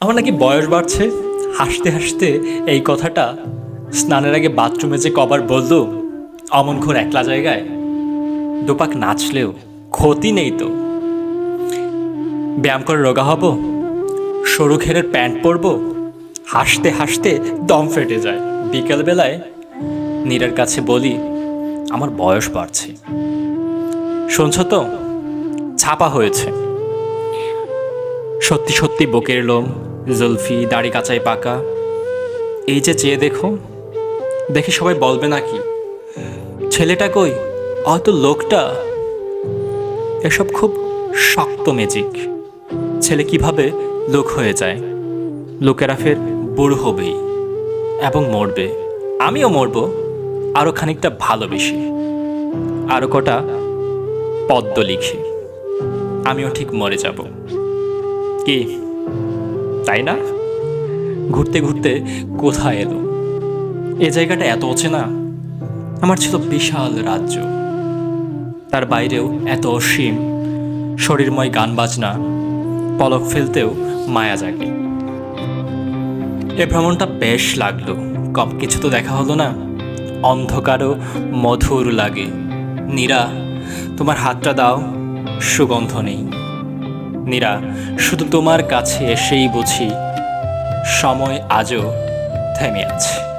আমার নাকি বয়স বাড়ছে। হাসতে হাসতে এই কথাটা স্নানের আগে বাথরুমে যে কবার বললো, অমন ঘোর একলা জায়গায় দুপাক নাচলেও ক্ষতি নেই তো। ব্যায়াম করে রোগা হব, সরু ঘেরের প্যান্ট পরবো, হাসতে হাসতে দম ফেটে যায়। বিকেলবেলায় নীরার কাছে বলি আমার বয়স বাড়ছে। শুনছ তো, ছাপা হয়েছে। সত্যি সত্যি বুকের লোম, জুলফি, দাড়ি কাঁচাই পাকা। এই যে চেয়ে দেখো, দেখে সবাই বলবে নাকি ছেলেটা কই, হয়তো লোকটা। এসব খুব শক্ত ম্যাজিক। ছেলে কিভাবে লোক হয়ে যায়। লোকেরা ফের বুড়ো হবেই এবং মরবে। আমিও মরব, আরও খানিকটা ভালোবেসে, আরও কটা পদ্ম লিখে আমিও ঠিক মরে যাব। কি তাই না? ঘুরতে ঘুরতে কোথায় এলো এ জায়গাটা এত অচেনা। আমার ছিল বিশাল রাজ্য, তার বাইরেও এত অসীম শরীরময় গান বাজনা, পলক ফেলতেও মায়া জাগে। এ ভ্রমণটা বেশ লাগলো। কম কিছু তো দেখা হলো না। অন্ধকারও মধুর লাগে। নীরা, তোমার হাতটা দাও, সুগন্ধ নেই। নীরা, শুধু তোমার কাছে এসেই বুঝি সময় আজও থেমে আছে।